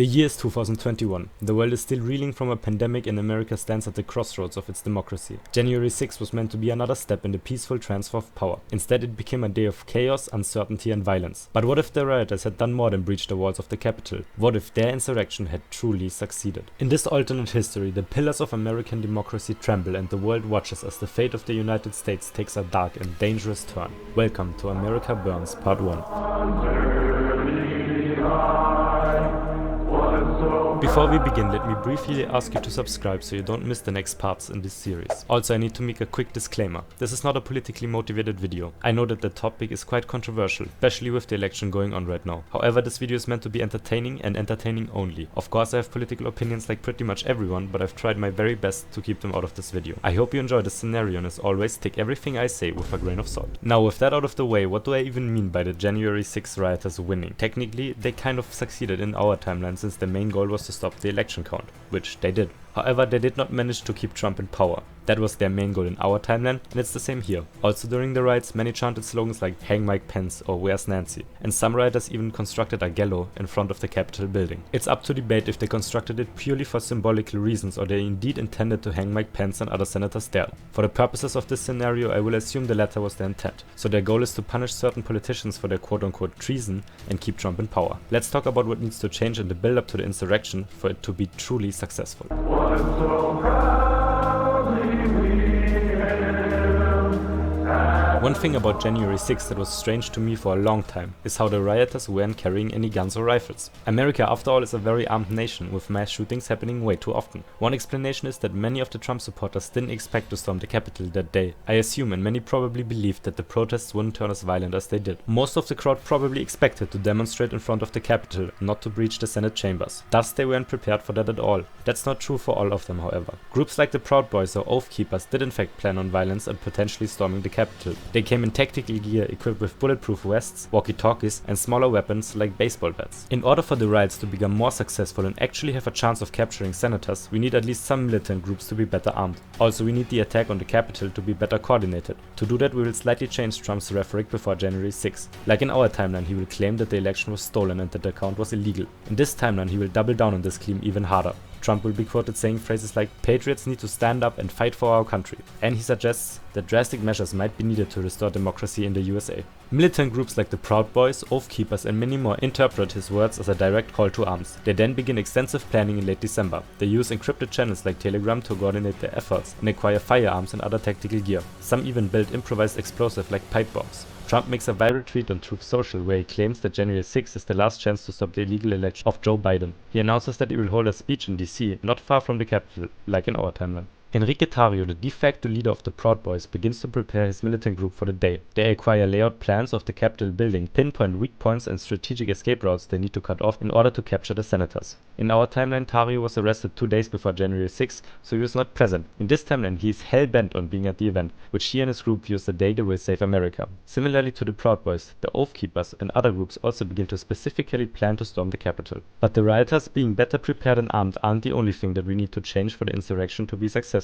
The year is 2021. The world is still reeling from a pandemic and America stands at the crossroads of its democracy. January 6 was meant to be another step in the peaceful transfer of power. Instead, it became a day of chaos, uncertainty and violence. But what if the rioters had done more than breach the walls of the Capitol? What if their insurrection had truly succeeded? In this alternate history, the pillars of American democracy tremble and the world watches as the fate of the United States takes a dark and dangerous turn. Welcome to America Burns Part 1. Before we begin, let me briefly ask you to subscribe so you don't miss the next parts in this series. Also, I need to make a quick disclaimer. This is not a politically motivated video. I know that the topic is quite controversial, especially with the election going on right now. However, this video is meant to be entertaining and entertaining only. Of course, I have political opinions like pretty much everyone, but I've tried my very best to keep them out of this video. I hope you enjoy the scenario and as always, take everything I say with a grain of salt. Now, with that out of the way, what do I even mean by the January 6 rioters winning? Technically, they kind of succeeded in our timeline since their main goal was to stop the election count, which they did. However, they did not manage to keep Trump in power. That was their main goal in our timeline, and it's the same here. Also during the riots, many chanted slogans like "Hang Mike Pence" or "Where's Nancy?" And some rioters even constructed a gallows in front of the Capitol building. It's up to debate if they constructed it purely for symbolical reasons or they indeed intended to hang Mike Pence and other senators there. For the purposes of this scenario, I will assume the latter was their intent. So their goal is to punish certain politicians for their quote-unquote treason and keep Trump in power. Let's talk about what needs to change in the build-up to the insurrection for it to be truly successful. One thing about January 6 that was strange to me for a long time is how the rioters weren't carrying any guns or rifles. America, after all, is a very armed nation with mass shootings happening way too often. One explanation is that many of the Trump supporters didn't expect to storm the Capitol that day. I assume, and many probably believed, that the protests wouldn't turn as violent as they did. Most of the crowd probably expected to demonstrate in front of the Capitol, not to breach the Senate chambers. Thus, they weren't prepared for that at all. That's not true for all of them, however. Groups like the Proud Boys or Oath Keepers did in fact plan on violence and potentially storming the Capitol. They came in tactical gear equipped with bulletproof vests, walkie-talkies and smaller weapons like baseball bats. In order for the riots to become more successful and actually have a chance of capturing senators, we need at least some militant groups to be better armed. Also, we need the attack on the Capitol to be better coordinated. To do that, we will slightly change Trump's rhetoric before January 6. Like in our timeline, he will claim that the election was stolen and that the count was illegal. In this timeline, he will double down on this claim even harder. Trump will be quoted saying phrases like "Patriots need to stand up and fight for our country," and he suggests that drastic measures might be needed to restore democracy in the USA. Militant groups like the Proud Boys, Oath Keepers and many more interpret his words as a direct call to arms. They then begin extensive planning in late December. They use encrypted channels like Telegram to coordinate their efforts and acquire firearms and other tactical gear. Some even build improvised explosives like pipe bombs. Trump makes a viral tweet on Truth Social where he claims that January 6 is the last chance to stop the illegal election of Joe Biden. He announces that he will hold a speech in DC, not far from the Capitol, like in our timeline. Enrique Tarrio, the de facto leader of the Proud Boys, begins to prepare his militant group for the day. They acquire layout plans of the Capitol building, pinpoint weak points and strategic escape routes they need to cut off in order to capture the senators. In our timeline, Tarrio was arrested 2 days before January 6, so he was not present. In this timeline, he is hell-bent on being at the event, which he and his group view as the day they will save America. Similarly to the Proud Boys, the Oath Keepers and other groups also begin to specifically plan to storm the Capitol. But the rioters being better prepared and armed aren't the only thing that we need to change for the insurrection to be successful.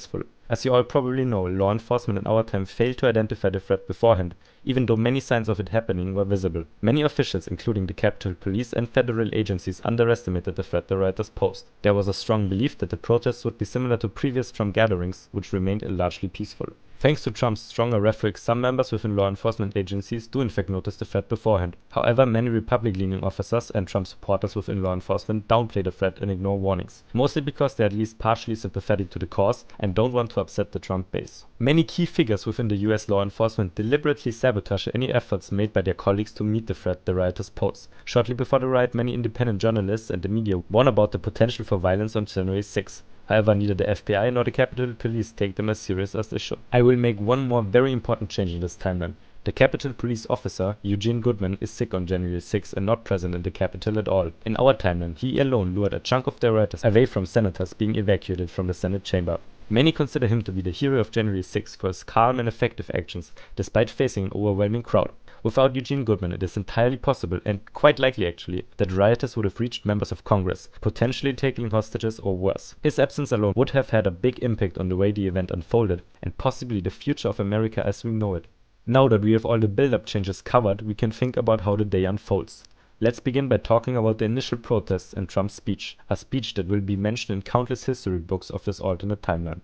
As you all probably know, law enforcement in our time failed to identify the threat beforehand, even though many signs of it happening were visible. Many officials, including the Capitol Police and federal agencies, underestimated the threat the rioters posed. There was a strong belief that the protests would be similar to previous Trump gatherings, which remained largely peaceful. Thanks to Trump's stronger rhetoric, some members within law enforcement agencies do in fact notice the threat beforehand. However, many Republican-leaning officers and Trump supporters within law enforcement downplay the threat and ignore warnings, mostly because they are at least partially sympathetic to the cause and don't want to upset the Trump base. Many key figures within the US law enforcement deliberately sabotage any efforts made by their colleagues to meet the threat the rioters pose. Shortly before the riot, many independent journalists and the media warn about the potential for violence on January 6. However, neither the FBI nor the Capitol Police take them as serious as they should. I will make one more very important change in this timeline. The Capitol Police officer, Eugene Goodman, is sick on January 6 and not present in the Capitol at all. In our timeline, he alone lured a chunk of the rioters away from senators being evacuated from the Senate chamber. Many consider him to be the hero of January 6 for his calm and effective actions, despite facing an overwhelming crowd. Without Eugene Goodman, it is entirely possible, and quite likely actually, that rioters would have reached members of Congress, potentially taking hostages or worse. His absence alone would have had a big impact on the way the event unfolded, and possibly the future of America as we know it. Now that we have all the build-up changes covered, we can think about how the day unfolds. Let's begin by talking about the initial protests and Trump's speech, a speech that will be mentioned in countless history books of this alternate timeline.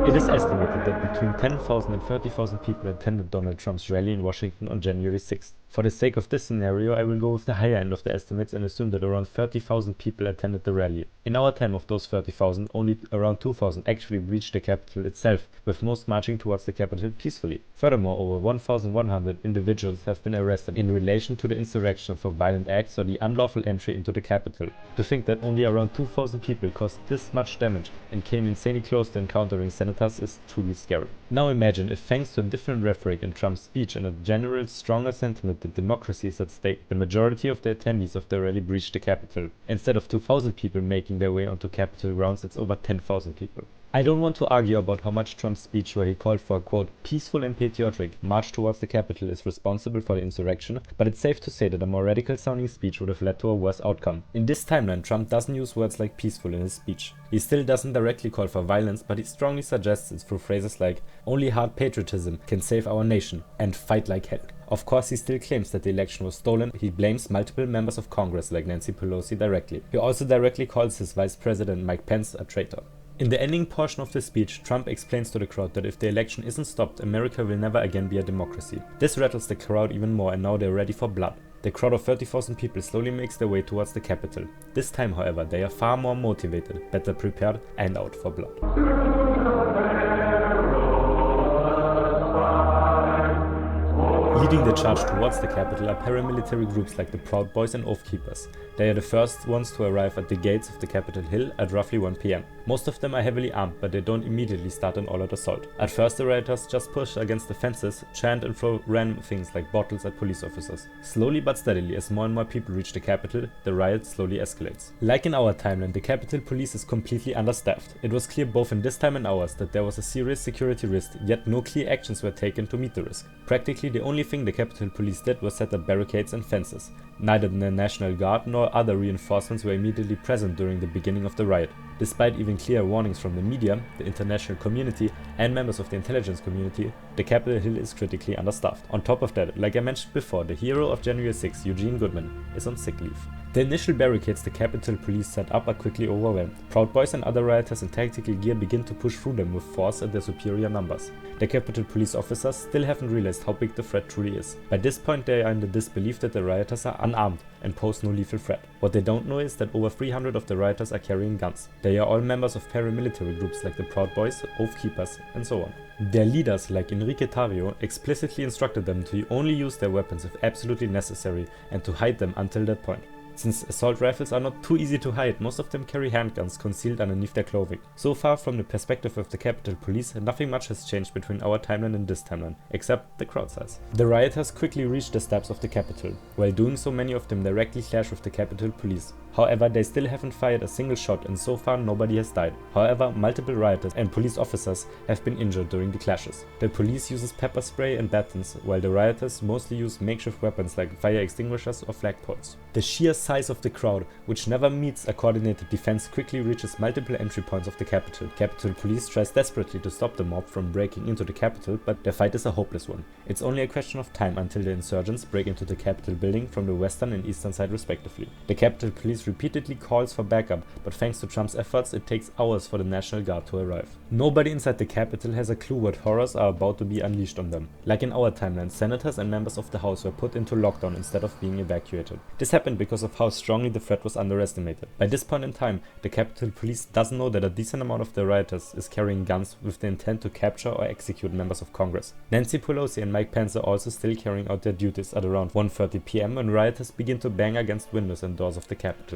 It is estimated that between 10,000 and 30,000 people attended Donald Trump's rally in Washington on January 6th. For the sake of this scenario, I will go with the higher end of the estimates and assume that around 30,000 people attended the rally. In our time of those 30,000, only around 2,000 actually reached the Capitol itself, with most marching towards the Capitol peacefully. Furthermore, over 1,100 individuals have been arrested in relation to the insurrection for violent acts or the unlawful entry into the Capitol. To think that only around 2,000 people caused this much damage and came insanely close to encountering senators is truly scary. Now imagine if, thanks to a different rhetoric in Trump's speech and a general stronger sentiment that democracy is at stake, the majority of the attendees of the rally breached the Capitol. Instead of 2,000 people making their way onto Capitol grounds, it's over 10,000 people. I don't want to argue about how much Trump's speech, where he called for a quote, peaceful and patriotic march towards the Capitol, is responsible for the insurrection, but it's safe to say that a more radical sounding speech would have led to a worse outcome. In this timeline, Trump doesn't use words like peaceful in his speech. He still doesn't directly call for violence, but he strongly suggests it through phrases like, only hard patriotism can save our nation, and fight like hell. Of course, he still claims that the election was stolen. He blames multiple members of Congress like Nancy Pelosi directly. He also directly calls his vice president Mike Pence a traitor. In the ending portion of the speech, Trump explains to the crowd that if the election isn't stopped, America will never again be a democracy. This rattles the crowd even more, and now they're ready for blood. The crowd of 30,000 people slowly makes their way towards the Capitol. This time, however, they are far more motivated, better prepared, and out for blood. Leading the charge towards the Capitol are paramilitary groups like the Proud Boys and Oath Keepers. They are the first ones to arrive at the gates of the Capitol Hill at roughly 1 p.m. Most of them are heavily armed, but they don't immediately start an all-out assault. At first, the rioters just push against the fences, chant and throw random things like bottles at police officers. Slowly but steadily, as more and more people reach the Capitol, the riot slowly escalates. Like in our timeline, the Capitol Police is completely understaffed. It was clear both in this time and ours that there was a serious security risk, yet no clear actions were taken to meet the risk. Practically the only thing the Capitol Police did was set up barricades and fences. Neither the National Guard nor other reinforcements were immediately present during the beginning of the riot. Despite even clear warnings from the media, the international community, and members of the intelligence community, the Capitol Hill is critically understaffed. On top of that, like I mentioned before, the hero of January 6, Eugene Goodman, is on sick leave. The initial barricades the Capitol Police set up are quickly overwhelmed. Proud Boys and other rioters in tactical gear begin to push through them with force and their superior numbers. The Capitol Police officers still haven't realized how big the threat truly is. By this point, they are in the disbelief that the rioters are unarmed and pose no lethal threat. What they don't know is that over 300 of the rioters are carrying guns. They are all members of paramilitary groups like the Proud Boys, Oath Keepers, and so on. Their leaders, like Enrique Tarrio, explicitly instructed them to only use their weapons if absolutely necessary and to hide them until that point. Since assault rifles are not too easy to hide, most of them carry handguns concealed underneath their clothing. So far, from the perspective of the Capitol Police, nothing much has changed between our timeline and this timeline, except the crowd size. The rioters quickly reach the steps of the Capitol. While doing so, many of them directly clash with the Capitol Police. However, they still haven't fired a single shot, and so far nobody has died. However, multiple rioters and police officers have been injured during the clashes. The police uses pepper spray and batons, while the rioters mostly use makeshift weapons like fire extinguishers or flagpoles. The sheer size of the crowd, which never meets a coordinated defense, quickly reaches multiple entry points of the Capitol. Capitol Police tries desperately to stop the mob from breaking into the Capitol, but their fight is a hopeless one. It's only a question of time until the insurgents break into the Capitol building from the western and eastern side respectively. The Capitol Police repeatedly calls for backup, but thanks to Trump's efforts, it takes hours for the National Guard to arrive. Nobody inside the Capitol has a clue what horrors are about to be unleashed on them. Like in our timeline, senators and members of the House were put into lockdown instead of being evacuated. This happened because of how strongly the threat was underestimated. By this point in time, the Capitol Police doesn't know that a decent amount of the rioters is carrying guns with the intent to capture or execute members of Congress. Nancy Pelosi and Mike Pence are also still carrying out their duties at around 1:30 p.m. when rioters begin to bang against windows and doors of the Capitol.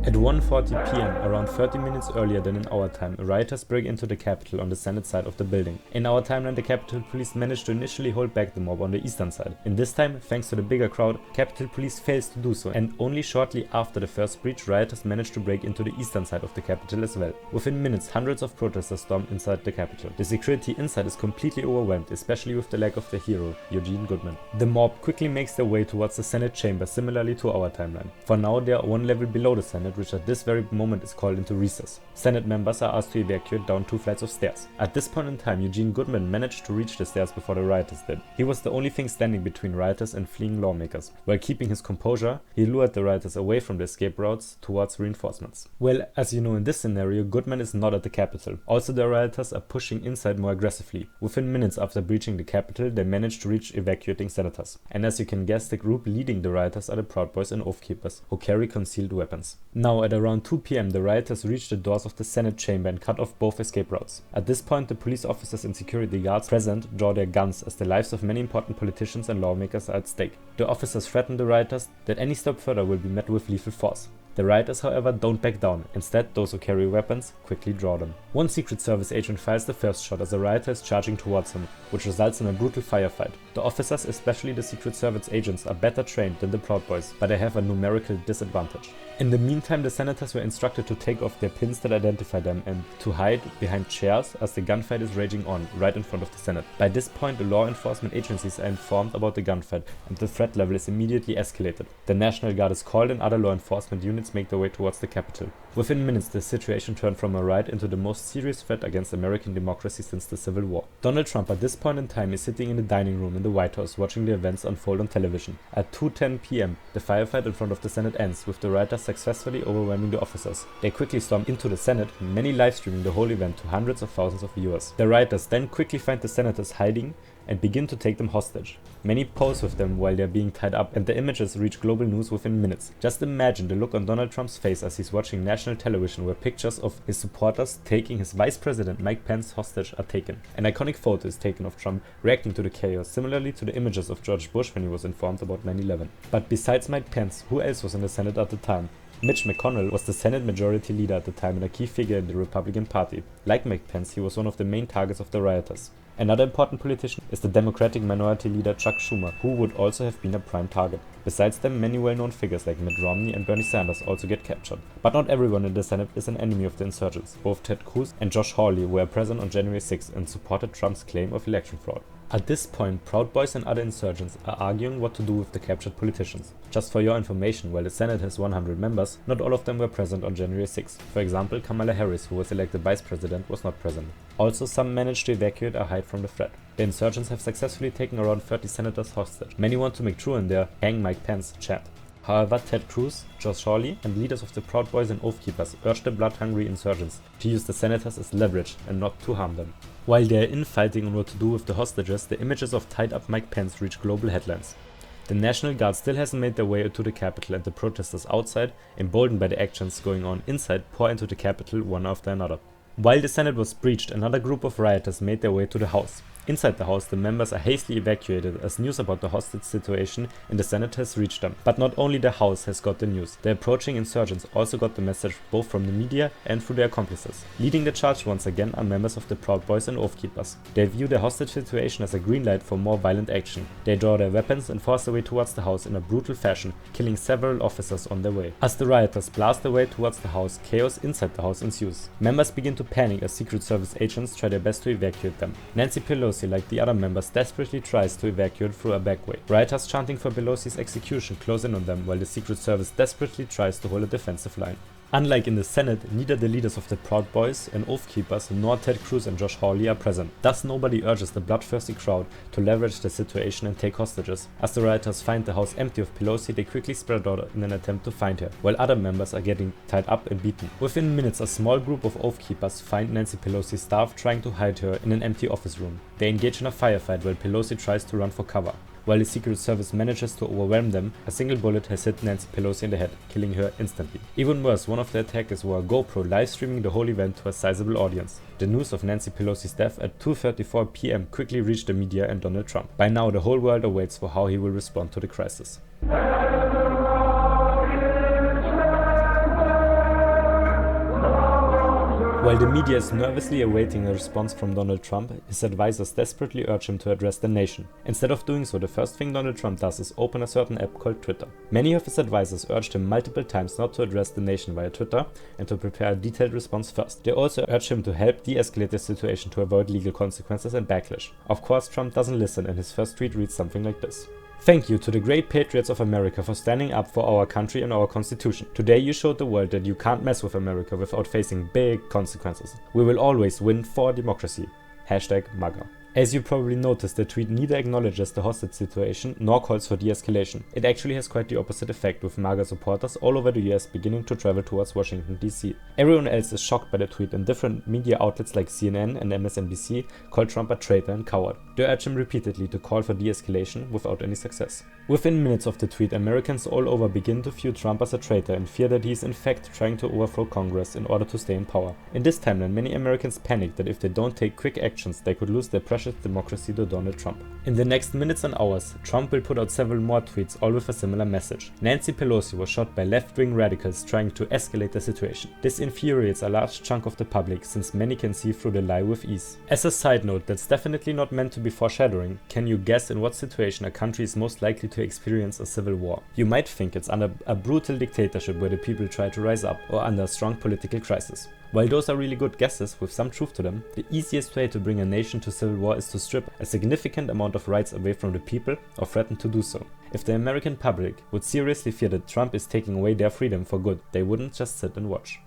At 1:40 p.m., around 30 minutes earlier than in our time, rioters break into the Capitol on the Senate side of the building. In our timeline, the Capitol Police managed to initially hold back the mob on the eastern side. In this time, thanks to the bigger crowd, Capitol Police fails to do so, and only shortly after the first breach, rioters managed to break into the eastern side of the Capitol as well. Within minutes, hundreds of protesters stormed inside the Capitol. The security inside is completely overwhelmed, especially with the lack of the hero, Eugene Goodman. The mob quickly makes their way towards the Senate chamber, similarly to our timeline. For now, they are one level below the Senate, Senate, which at this very moment is called into recess. Senate members are asked to evacuate down 2 flights of stairs. At this point in time, Eugene Goodman managed to reach the stairs before the rioters did. He was the only thing standing between rioters and fleeing lawmakers. While keeping his composure, he lured the rioters away from the escape routes towards reinforcements. Well, as you know, in this scenario, Goodman is not at the Capitol. Also, the rioters are pushing inside more aggressively. Within minutes after breaching the Capitol, they managed to reach evacuating senators. And as you can guess, the group leading the rioters are the Proud Boys and Oath Keepers, who carry concealed weapons. Now, at around 2 p.m, the rioters reached the doors of the Senate chamber and cut off both escape routes. At this point, the police officers and security guards present draw their guns as the lives of many important politicians and lawmakers are at stake. The officers threaten the rioters that any step further will be met with lethal force. The rioters, however, don't back down. Instead, those who carry weapons quickly draw them. One Secret Service agent fires the first shot as a rioter is charging towards him, which results in a brutal firefight. The officers, especially the Secret Service agents, are better trained than the Proud Boys, but they have a numerical disadvantage. In the meantime, the senators were instructed to take off their pins that identify them and to hide behind chairs as the gunfight is raging on, right in front of the Senate. By this point, the law enforcement agencies are informed about the gunfight and the threat level is immediately escalated. The National Guard is called and other law enforcement units make their way towards the Capitol. Within minutes, the situation turned from a riot into the most serious threat against American democracy since the Civil War. Donald Trump at this point in time is sitting in the dining room in the White House watching the events unfold on television. At 2:10 p.m, the firefight in front of the Senate ends, with the rioters successfully overwhelming the officers. They quickly storm into the Senate, many live streaming the whole event to hundreds of thousands of viewers. The rioters then quickly find the senators hiding and begin to take them hostage. Many pose with them while they are being tied up, and the images reach global news within minutes. Just imagine the look on Donald Trump's face as he's watching national television where pictures of his supporters taking his vice president Mike Pence hostage are taken. An iconic photo is taken of Trump reacting to the chaos, similarly to the images of George Bush when he was informed about 9/11. But besides Mike Pence, who else was in the Senate at the time? Mitch McConnell was the Senate Majority Leader at the time and a key figure in the Republican Party. Like Mike Pence, he was one of the main targets of the rioters. Another important politician is the Democratic Minority Leader Chuck Schumer, who would also have been a prime target. Besides them, many well-known figures like Mitt Romney and Bernie Sanders also get captured. But not everyone in the Senate is an enemy of the insurgents. Both Ted Cruz and Josh Hawley were present on January 6 and supported Trump's claim of election fraud. At this point, Proud Boys and other insurgents are arguing what to do with the captured politicians. Just for your information, while the Senate has 100 members, not all of them were present on January 6. For example, Kamala Harris, who was elected vice president, was not present. Also, some managed to evacuate or hide from the threat. The insurgents have successfully taken around 30 senators hostage. Many want to make true in their "Hang Mike Pence" chant. However, Ted Cruz, Josh Hawley, and leaders of the Proud Boys and Oath Keepers urged the blood-hungry insurgents to use the senators as leverage and not to harm them. While they are infighting on what to do with the hostages, the images of tied-up Mike Pence reach global headlines. The National Guard still hasn't made their way to the Capitol, and the protesters outside, emboldened by the actions going on inside, pour into the Capitol one after another. While the Senate was breached, another group of rioters made their way to the House. Inside the House, the members are hastily evacuated as news about the hostage situation in the Senate has reached them. But not only the House has got the news, the approaching insurgents also got the message both from the media and through their accomplices. Leading the charge once again are members of the Proud Boys and Oath Keepers. They view the hostage situation as a green light for more violent action. They draw their weapons and force their way towards the House in a brutal fashion, killing several officers on their way. As the rioters blast their way towards the House, chaos inside the House ensues. Members begin to panic as Secret Service agents try their best to evacuate them. Nancy Pelosi, like the other members, desperately tries to evacuate through a back way. Rioters chanting for Pelosi's execution close in on them, while the Secret Service desperately tries to hold a defensive line. Unlike in the Senate, neither the leaders of the Proud Boys and Oath Keepers nor Ted Cruz and Josh Hawley are present. Thus, nobody urges the bloodthirsty crowd to leverage the situation and take hostages. As the rioters find the house empty of Pelosi, they quickly spread out in an attempt to find her, while other members are getting tied up and beaten. Within minutes, a small group of Oath Keepers find Nancy Pelosi's staff trying to hide her in an empty office room. They engage in a firefight while Pelosi tries to run for cover. While the Secret Service manages to overwhelm them, a single bullet has hit Nancy Pelosi in the head, killing her instantly. Even worse, one of the attackers wore a GoPro live streaming the whole event to a sizable audience. The news of Nancy Pelosi's death at 2:34 p.m. quickly reached the media and Donald Trump. By now, the whole world awaits for how he will respond to the crisis. While the media is nervously awaiting a response from Donald Trump, his advisors desperately urge him to address the nation. Instead of doing so, the first thing Donald Trump does is open a certain app called Twitter. Many of his advisors urged him multiple times not to address the nation via Twitter and to prepare a detailed response first. They also urge him to help de-escalate the situation to avoid legal consequences and backlash. Of course, Trump doesn't listen, and his first tweet reads something like this. Thank you to the great patriots of America for standing up for our country and our constitution. Today you showed the world that you can't mess with America without facing big consequences. We will always win for democracy. #MAGA. As you probably noticed, the tweet neither acknowledges the hostage situation nor calls for de-escalation. It actually has quite the opposite effect, with MAGA supporters all over the US beginning to travel towards Washington DC. Everyone else is shocked by the tweet, and different media outlets like CNN and MSNBC call Trump a traitor and coward. They urge him repeatedly to call for de-escalation without any success. Within minutes of the tweet, Americans all over begin to view Trump as a traitor and fear that he is in fact trying to overthrow Congress in order to stay in power. In this timeline, many Americans panic that if they don't take quick actions, they could lose their precious democracy to Donald Trump. In the next minutes and hours, Trump will put out several more tweets, all with a similar message. Nancy Pelosi was shot by left-wing radicals trying to escalate the situation. This infuriates a large chunk of the public, since many can see through the lie with ease. As a side note that's definitely not meant to be foreshadowing, can you guess in what situation a country is most likely to experience a civil war? You might think it's under a brutal dictatorship where the people try to rise up, or under a strong political crisis. While those are really good guesses with some truth to them, the easiest way to bring a nation to civil war is to strip a significant amount of rights away from the people or threaten to do so. If the American public would seriously fear that Trump is taking away their freedom for good, they wouldn't just sit and watch.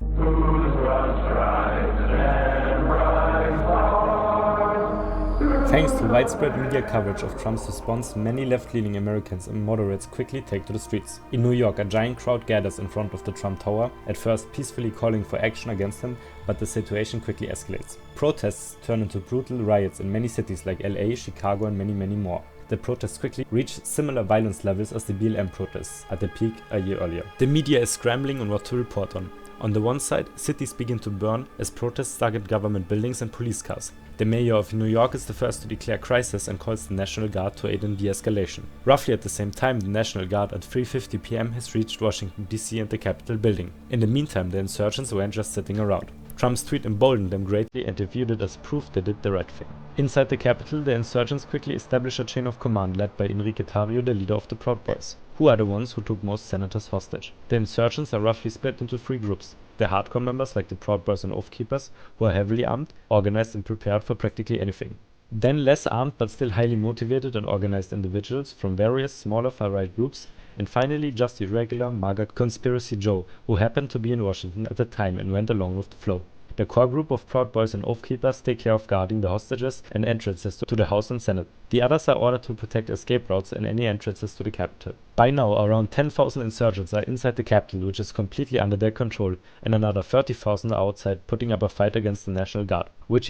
Thanks to widespread media coverage of Trump's response, many left-leaning Americans and moderates quickly take to the streets. In New York, a giant crowd gathers in front of the Trump Tower, at first peacefully calling for action against him, but the situation quickly escalates. Protests turn into brutal riots in many cities like LA, Chicago and many more. The protests quickly reach similar violence levels as the BLM protests at the peak a year earlier. The media is scrambling on what to report on. On the one side, cities begin to burn as protests target government buildings and police cars. The mayor of New York is the first to declare crisis and calls the National Guard to aid in de-escalation. Roughly at the same time, the National Guard at 3:50 p.m. has reached Washington DC and the Capitol building. In the meantime, the insurgents weren't just sitting around. Trump's tweet emboldened them greatly and they viewed it as proof they did the right thing. Inside the Capitol, the insurgents quickly established a chain of command led by Enrique Tarrio, the leader of the Proud Boys, who are the ones who took most senators hostage. The insurgents are roughly split into three groups. The hardcore members, like the Proud Boys and Oath Keepers, who are heavily armed, organized and prepared for practically anything. Then less armed but still highly motivated and organized individuals from various smaller far-right groups, and finally just the regular MAGA Conspiracy Joe, who happened to be in Washington at the time and went along with the flow. The core group of Proud Boys and Oath Keepers take care of guarding the hostages and entrances to the House and Senate. The others are ordered to protect escape routes and any entrances to the Capitol. By now, around 10,000 insurgents are inside the Capitol, which is completely under their control, and another 30,000 are outside, putting up a fight against the National Guard. With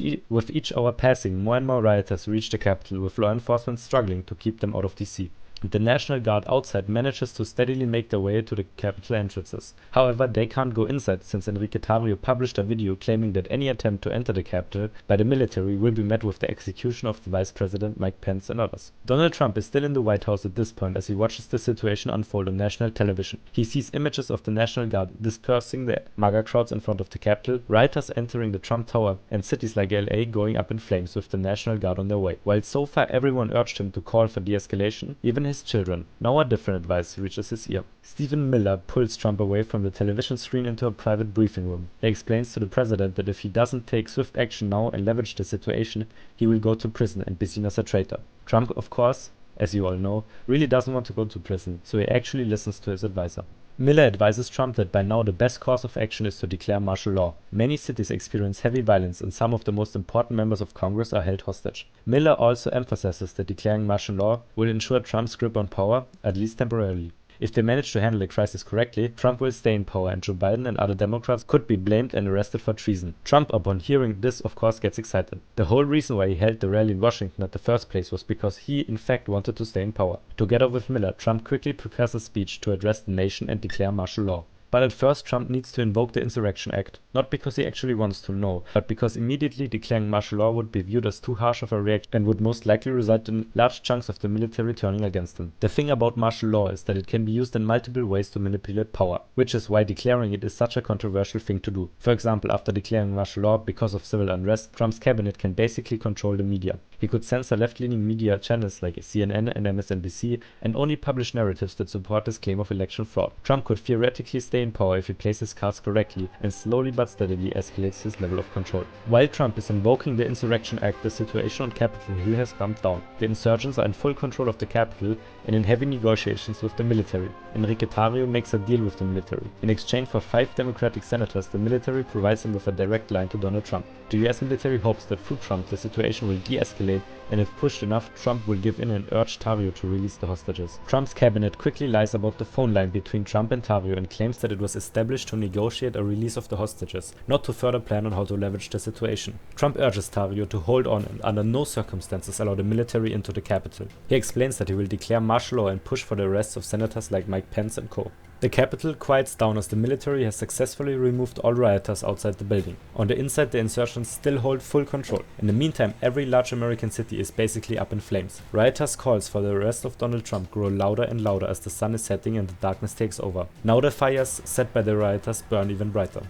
each hour passing, more and more rioters reach the Capitol, with law enforcement struggling to keep them out of DC. The National Guard outside manages to steadily make their way to the Capitol entrances. However, they can't go inside, since Enrique Tarrio published a video claiming that any attempt to enter the Capitol by the military will be met with the execution of the Vice President Mike Pence and others. Donald Trump is still in the White House at this point as he watches the situation unfold on national television. He sees images of the National Guard dispersing the MAGA crowds in front of the Capitol, rioters entering the Trump Tower, and cities like LA going up in flames with the National Guard on their way. While so far everyone urged him to call for de-escalation, even his children. Now a different advice reaches his ear. Stephen Miller pulls Trump away from the television screen into a private briefing room. He explains to the president that if he doesn't take swift action now and leverage the situation, he will go to prison and be seen as a traitor. Trump, of course, as you all know, really doesn't want to go to prison, so he actually listens to his advisor. Miller advises Trump that by now the best course of action is to declare martial law. Many cities experience heavy violence and some of the most important members of Congress are held hostage. Miller also emphasizes that declaring martial law will ensure Trump's grip on power, at least temporarily. If they manage to handle the crisis correctly, Trump will stay in power and Joe Biden and other Democrats could be blamed and arrested for treason. Trump, upon hearing this, of course gets excited. The whole reason why he held the rally in Washington at the first place was because he, in fact, wanted to stay in power. Together with Miller, Trump quickly prepares a speech to address the nation and declare martial law. But at first Trump needs to invoke the Insurrection Act, not because he actually wants to, no, but because immediately declaring martial law would be viewed as too harsh of a reaction and would most likely result in large chunks of the military turning against him. The thing about martial law is that it can be used in multiple ways to manipulate power, which is why declaring it is such a controversial thing to do. For example, after declaring martial law because of civil unrest, Trump's cabinet can basically control the media. He could censor left-leaning media channels like CNN and MSNBC and only publish narratives that support his claim of election fraud. Trump could theoretically stay in power if he plays his cards correctly and slowly but steadily escalates his level of control. While Trump is invoking the Insurrection Act, the situation on Capitol Hill has calmed down. The insurgents are in full control of the Capitol and in heavy negotiations with the military. Enrique Tarrio makes a deal with the military. In exchange for 5 Democratic senators, the military provides him with a direct line to Donald Trump. The US military hopes that through Trump the situation will de-escalate, and if pushed enough, Trump will give in and urge Tarrio to release the hostages. Trump's cabinet quickly lies about the phone line between Trump and Tarrio and claims that it was established to negotiate a release of the hostages, not to further plan on how to leverage the situation. Trump urges Tarrio to hold on and under no circumstances allow the military into the Capitol. He explains that he will declare martial law and push for the arrests of senators like Mike Pence and co. The Capitol quiets down as the military has successfully removed all rioters outside the building. On the inside, the insurgents still hold full control. In the meantime, every large American city is basically up in flames. Rioters' calls for the arrest of Donald Trump grow louder and louder as the sun is setting and the darkness takes over. Now the fires set by the rioters burn even brighter.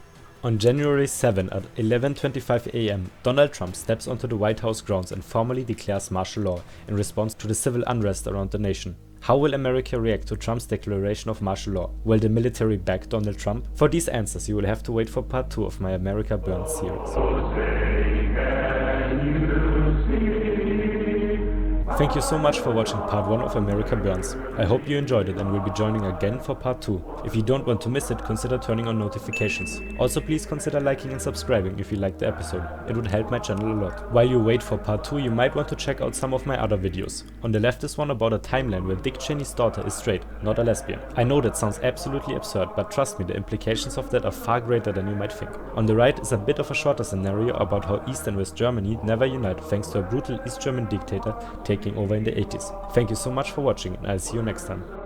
On January 7 at 11:25 a.m., Donald Trump steps onto the White House grounds and formally declares martial law in response to the civil unrest around the nation. How will America react to Trump's declaration of martial law? Will the military back Donald Trump? For these answers, you will have to wait for part 2 of my America Burns series. Thank you so much for watching part 1 of America Burns. I hope you enjoyed it and will be joining again for part 2. If you don't want to miss it, consider turning on notifications. Also, please consider liking and subscribing if you liked the episode. It would help my channel a lot. While you wait for part 2, you might want to check out some of my other videos. On the left is one about a timeline where Dick Cheney's daughter is straight, not a lesbian. I know that sounds absolutely absurd, but trust me, the implications of that are far greater than you might think. On the right is a bit of a shorter scenario about how East and West Germany never unite thanks to a brutal East German dictator taking over in the 80s. Thank you so much for watching and I'll see you next time.